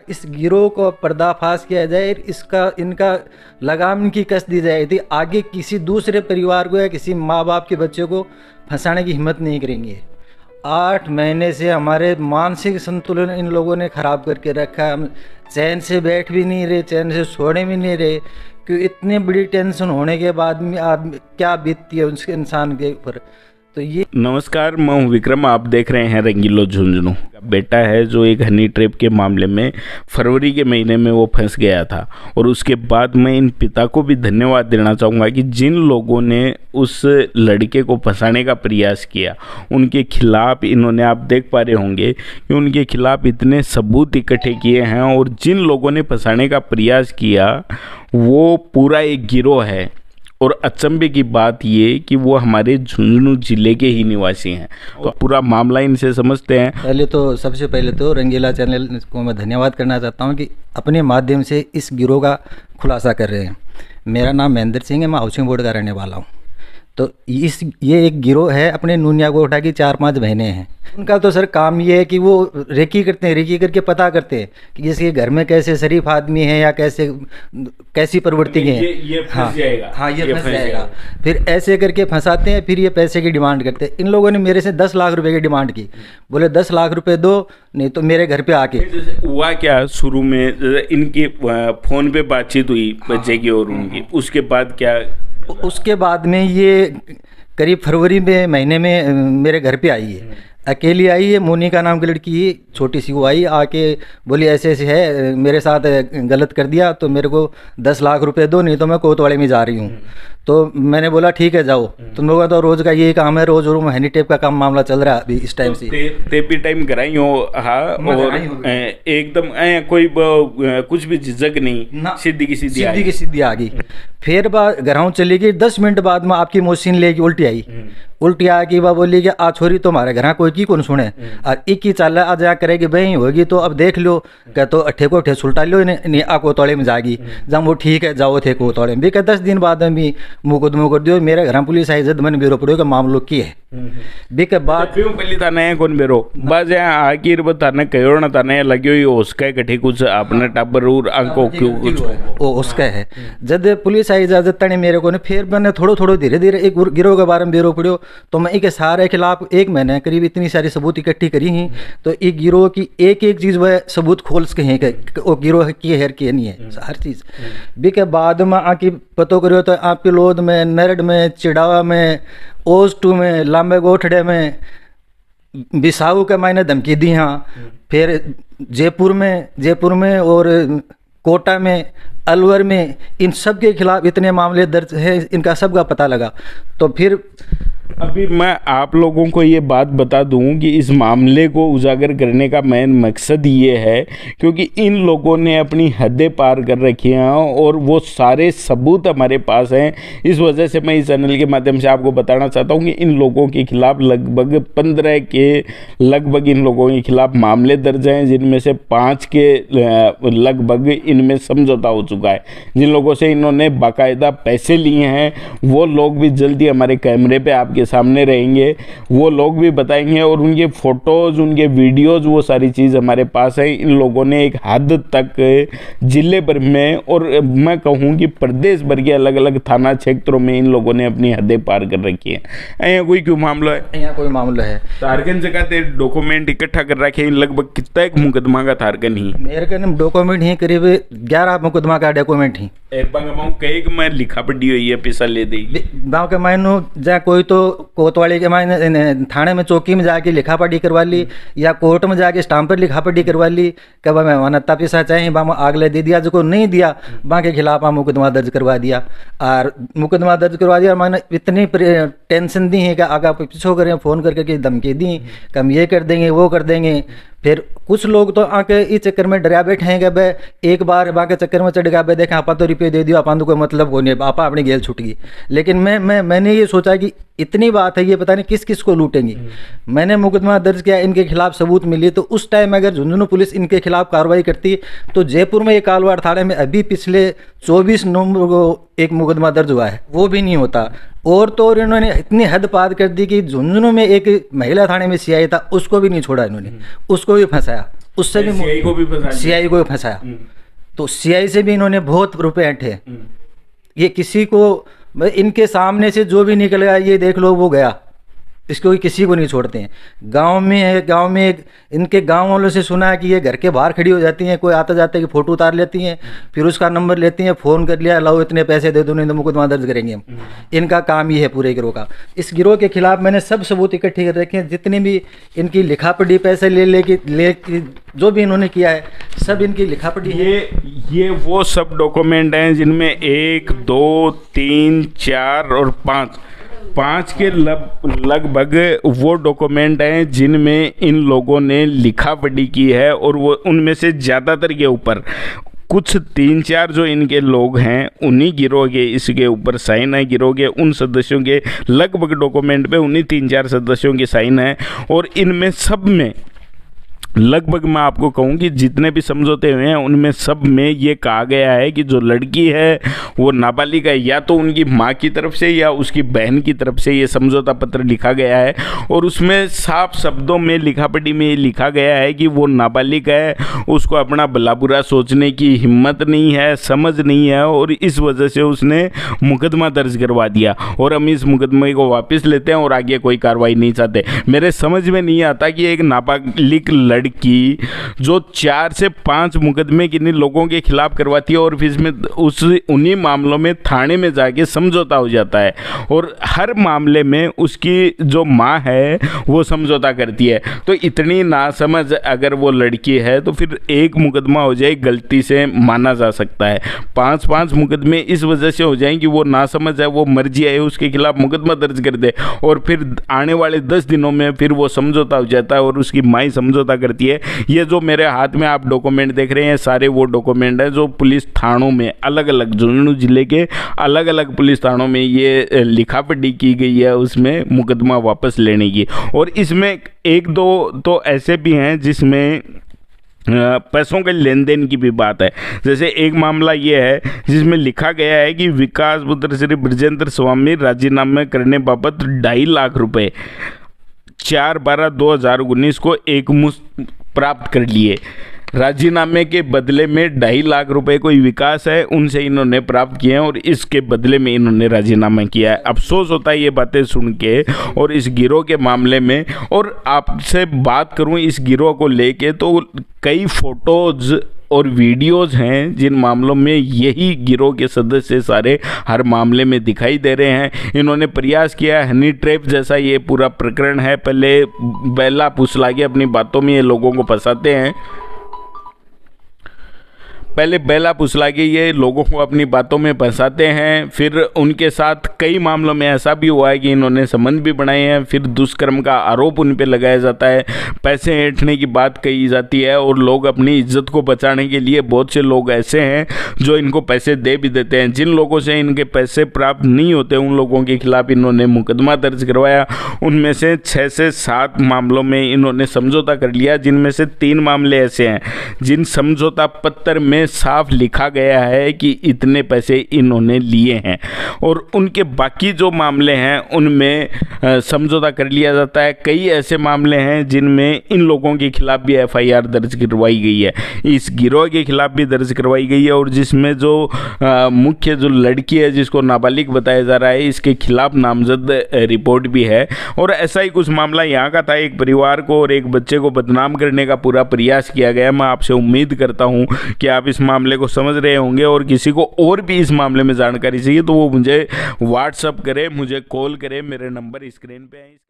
इस गिरोह को पर्दाफाश किया जाए, इनका लगाम इनकी कस दी जाए थी। आगे किसी दूसरे परिवार को या किसी माँ बाप के बच्चे को फंसाने की हिम्मत नहीं करेंगे। 8 महीने से हमारे मानसिक संतुलन इन लोगों ने ख़राब करके रखा है। हम चैन से बैठ भी नहीं रहे, चैन से सोने भी नहीं रहे, कि इतनी बड़ी टेंशन होने के बाद में आदमी क्या बीतती है उसके इंसान के ऊपर। तो ये नमस्कार, मैं हूं विक्रम। आप देख रहे हैं रंगीलो झुंझुनू। बेटा है जो एक हनी ट्रैप के मामले में फरवरी के महीने में वो फंस गया था, और उसके बाद मैं इन पिता को भी धन्यवाद देना चाहूँगा कि जिन लोगों ने उस लड़के को फंसाने का प्रयास किया उनके खिलाफ इन्होंने, आप देख पा रहे होंगे कि उनके खिलाफ इतने सबूत इकट्ठे किए हैं, और जिन लोगों ने फंसाने का प्रयास किया वो पूरा एक गिरोह है। और अचंभे की बात ये कि वो हमारे झुंझुनू जिले के ही निवासी हैं। तो पूरा मामला इनसे समझते हैं। सबसे पहले तो रंगीला चैनल को मैं धन्यवाद करना चाहता हूं कि अपने माध्यम से इस गिरोह का खुलासा कर रहे हैं। मेरा नाम महेंद्र सिंह है, मैं हाउसिंग बोर्ड का रहने वाला हूं। तो ये एक गिरोह है, अपने नूनिया कोठा की 4-5 बहनें हैं। उनका तो सर काम ये है कि वो रेकी करते हैं, रेकी करके पता करते हैं कि जैसे घर में कैसे शरीफ आदमी है या कैसी प्रवृत्ति के हैं। ये फंस जाएगा। हाँ, ये फंस जाएगा। फिर ऐसे करके फंसाते हैं, फिर ये पैसे की डिमांड करते हैं। इन लोगों ने मेरे से 10 लाख रुपए की डिमांड की। बोले 10 लाख रुपए दो, नहीं तो मेरे घर पे आके। हुआ क्या, शुरू में इनकी फ़ोन पे बातचीत हुई बच्चे की और उनकी, उसके बाद क्या? उसके बाद में ये करीब फरवरी में महीने में मेरे घर पे आई है। अकेली आई है, मोनिका नाम की लड़की, छोटी सी वो आई, आके बोली ऐसे ऐसे है, मेरे साथ गलत कर दिया तो मेरे को 10 लाख रुपए दो, नहीं तो मैं कोतवाली में जा रही हूँ। तो मैंने बोला ठीक है जाओ, तुम लोगों का तो रोज़ का यही काम है, रोज़ रोज हनी टेप का काम मामला चल रहा है अभी इस टाइम से। तेपी टाइम कराई हो? हाँ, और एकदम कोई कुछ भी झिझक नहीं, सीधी की सीधी आ गई। फिर घर चली गई। 10 मिनट बाद में आपकी मोहसिन लेगी उल्टी आई। उल्टी आके वह बोली कि आ छोरी तुम्हारे घर कोई की कौन सुने, और एक ही चाल आ जा करेगी बही होगी तो अब देख लो। कह तो अठे को अठे सुलटा लो, नहीं आ कोतवाली में जागी। जब वो ठीक है जाओ थे कोतवाली में भी। 10 दिन बाद में भी मुकदमा कर दियो। मेरे घर पुलिस आई, जद मन बेरो पड़ो का मामलो की है बीके बाद पहली थाने कौन बेरो बस आखिर थाने कहो ना थाने लगे हुई उसका कठे कुछ अपने टाबर और अंको क्यों कुछ ओ उसका है। जब पुलिस आई इजाजत तने मेरे को ने, फिर मैंने थोड़ो धीरे धीरे एक गिरोह के बारे में बेरो पड़ो। तो मैं एक सारे खिलाफ 1 महीने करीब इतनी सारी सबूत इकट्ठी करी ही। तो एक गिरोह की एक चीज़ वह सबूत खोल सके हैं कि वो गिरोह की है कि नहीं है, हर चीज़ भी के बाद में आके पतो करो। तो आपके लोध में, नरड में, चिड़ावा में, ओस-2 में, लांबे गोठड़े में, बिसाऊ के मायने धमकी दी। हाँ, फिर जयपुर में और कोटा में, अलवर में, इन सब के खिलाफ इतने मामले दर्ज है, इनका सबका पता लगा। तो फिर अभी मैं आप लोगों को ये बात बता दूं कि इस मामले को उजागर करने का मेन मकसद ये है क्योंकि इन लोगों ने अपनी हदें पार कर रखी हैं और वो सारे सबूत हमारे पास हैं। इस वजह से मैं इस चैनल के माध्यम से आपको बताना चाहता हूं कि इन लोगों के खिलाफ लगभग 15 के लगभग इन लोगों के खिलाफ मामले दर्ज हैं, जिनमें से 5 के लगभग इनमें समझौता हो चुका है। जिन लोगों से इन्होंने बाकायदा पैसे लिए हैं वो लोग भी जल्दी हमारे कैमरे पे आपके सामने रहेंगे, वो लोग भी बताएंगे, और उनके फोटोज, उनके वीडियोज, वो सारी चीज़ हमारे पास है। इन लोगों ने एक हद तक जिले भर में और मैं कहूँ कि प्रदेश भर के अलग अलग थाना क्षेत्रों में इन लोगों ने अपनी हदें पार कर रखी है। यहाँ कोई क्यों मामला है? यहाँ कोई मामला है। थारकन जगह ते डॉक्यूमेंट इकट्ठा कर रखे हैं। लगभग कितना एक मुकदमा का थारकन ही मेरे का डॉक्यूमेंट ही करीब 11 मुकदमा का डॉक्यूमेंट ही कई मैं लिखा पढ़ी हुई है, पैसा ले देगी गाँव के मायनो जहाँ कोई तो कोतवाली के मायने थाने में चौकी में जाके लिखा पढ़ी करवा ली, या कोर्ट में जाके स्टाम्प पर लिखा पढ़ी करवा ली कि मैं मानता पैसा चाहिए, बा आगले दे दिया, जो नहीं दिया बा के खिलाफ मुकदमा दर्ज करवा दिया। और मुकदमा दर्ज करवा दिया और मैंने इतनी टेंशन दी है कि आगे पीछो करें, फ़ोन करके धमकी दी कि हम ये कर देंगे वो कर देंगे। फिर कुछ लोग तो आके इस चक्कर में डरा बैठे हैं कि भाई एक बार बाके चक्कर में चढ़ गया, भाई देखें आपा तो रुपये दे दियो, अपन तो कोई मतलब हो नहीं, आपा अपनी गेल छूट गई। लेकिन मैंने ये सोचा कि इतनी बात है, ये पता नहीं किस किस को लूटेंगी। मैंने मुकदमा दर्ज किया, इनके खिलाफ सबूत मिली। तो उस टाइम अगर झुंझुनू पुलिस इनके खिलाफ कार्रवाई करती तो जयपुर में एक कालवाड़ थाने में अभी पिछले 24 नवंबर को एक मुकदमा दर्ज हुआ है, वो भी नहीं होता। और तो और इन्होंने इतनी हद पार कर दी कि झुंझुनू में एक महिला थाने में सीआई था, उसको भी नहीं छोड़ा इन्होंने, उसको भी फंसाया। उससे भी सीआई को भी फंसा दिया। सीआई को भी फंसाया। तो सीआई से भी इन्होंने बहुत रुपए ऐंठे। ये किसी को, इनके सामने से जो भी निकल गया ये देख लो वो गया, इसको किसी को नहीं छोड़ते हैं। गांव में एक इनके गांव वालों से सुना है कि ये घर के बाहर खड़ी हो जाती हैं, कोई आता जाता है कि फ़ोटो उतार लेती हैं, फिर उसका नंबर लेती हैं, फ़ोन कर लिया, लाओ इतने पैसे दे दो नहीं तो मुकदमा दर्ज करेंगे हम। इनका काम ये है पूरे गिरोह का। इस गिरोह के खिलाफ मैंने सब सबूत इकट्ठे कर रखे हैं, जितने भी इनकी लिखापढ़ी पैसे ले जो भी इन्होंने किया है सब इनकी लिखापढ़ी है। ये वो सब डॉक्यूमेंट हैं जिनमें 1 2 3 4 और 5 के लगभग वो डॉक्यूमेंट हैं जिनमें इन लोगों ने लिखा पढ़ी की है। और वो उनमें से ज़्यादातर के ऊपर कुछ 3-4 जो इनके लोग हैं उन्हीं गिरोह के इसके ऊपर साइन है। गिरोह के उन सदस्यों के लगभग डॉक्यूमेंट पे उन्हीं 3-4 सदस्यों के साइन है। और इनमें सब में लगभग मैं आपको कहूँ कि जितने भी समझौते हुए हैं उनमें सब में ये कहा गया है कि जो लड़की है वो नाबालिग है, या तो उनकी माँ की तरफ से या उसकी बहन की तरफ से ये समझौता पत्र लिखा गया है। और उसमें साफ शब्दों में लिखापढ़ी में ये लिखा गया है कि वो नाबालिग है, उसको अपना भला बुरा सोचने की हिम्मत नहीं है, समझ नहीं है, और इस वजह से उसने मुकदमा दर्ज करवा दिया। और हम इस मुकदमे को वापस लेते हैं और आगे कोई कार्रवाई नहीं चाहते। मेरे समझ में नहीं आता कि एक नाबालिग लड़की जो 4 से 5 मुकदमे किन्हीं लोगों के खिलाफ करवाती है और फिर इसमें उन्हीं मामलों में थाने में जाके समझौता हो जाता है, और हर मामले में उसकी जो माँ है वो समझौता करती है। तो इतनी नासमझ अगर वो लड़की है तो फिर एक मुकदमा हो जाए गलती से माना जा सकता है, 5 मुकदमे इस वजह से हो जाएं कि वो नासमझ है, वो मर्जी है, उसके खिलाफ मुकदमा दर्ज कर दे, और फिर आने वाले 10 दिनों में फिर वो समझौता हो जाता है और उसकी माँ समझौता करती है। ये जो मेरे हाथ में आप डॉक्यूमेंट देख रहे हैं सारे वो डॉक्यूमेंट हैं जो पुलिस थानों में अलग अलग झुंझुनू जिले के अलग अलग पुलिस थानों में ये लिखापढ़ी की गई है उसमें मुकदमा वापस लेने की। और इसमें 1-2 तो ऐसे भी हैं जिसमें पैसों के लेन देन की भी बात है। जैसे एक मामला ये है जिसमें लिखा गया है कि विकास पुत्र श्री ब्रजेंद्र स्वामी राजीनामा करने बाबत 2.5 लाख रुपए 4/12/2019 को एकमुश्त प्राप्त कर लिए। राजीनामे के बदले में 2.5 लाख रुपए कोई विकास है उनसे इन्होंने प्राप्त किए हैं और इसके बदले में इन्होंने राजीनामा किया है। अफसोस होता है ये बातें सुन के और इस गिरोह के मामले में। और आपसे बात करूं इस गिरोह को लेके तो कई फोटोज और वीडियोस हैं जिन मामलों में यही गिरोह के सदस्य सारे हर मामले में दिखाई दे रहे हैं। इन्होंने प्रयास किया, हनी ट्रैप जैसा ये पूरा प्रकरण है, पहले बेला फुसला के अपनी बातों में ये लोगों को फंसाते हैं, पहले बेला फुसला के ये लोगों को अपनी बातों में फंसाते हैं। फिर उनके साथ कई मामलों में ऐसा भी हुआ है कि इन्होंने संबंध भी बनाए हैं, फिर दुष्कर्म का आरोप उन पे लगाया जाता है, पैसे ऐंठने की बात कही जाती है और लोग अपनी इज्जत को बचाने के लिए बहुत से लोग ऐसे हैं जो इनको पैसे दे भी देते हैं। जिन लोगों से इनके पैसे प्राप्त नहीं होते उन लोगों के खिलाफ इन्होंने मुकदमा दर्ज करवाया। उनमें से 6 से 7 मामलों में इन्होंने समझौता कर लिया, जिनमें से 3 मामले ऐसे हैं जिन समझौता पत्र में साफ लिखा गया है कि इतने पैसे इन्होंने लिए हैं। और उनके बाकी जो मामले हैं उनमें समझौता कर लिया जाता है। कई ऐसे मामले हैं जिनमें इन लोगों के खिलाफ भी एफआईआर दर्ज करवाई गई है, इस गिरोह के खिलाफ भी दर्ज करवाई गई है। और जिसमें जो मुख्य जो लड़की है जिसको नाबालिग बताया जा रहा है इसके खिलाफ नामजद रिपोर्ट भी है। और ऐसा ही कुछ मामला यहाँ का था, एक परिवार को और एक बच्चे को बदनाम करने का पूरा प्रयास किया गया। मैं आपसे उम्मीद करता हूँ कि आप इस मामले को समझ रहे होंगे और किसी को और भी इस मामले में जानकारी चाहिए तो वो मुझे व्हाट्सअप करे, मुझे कॉल करे, मेरे नंबर स्क्रीन पे है।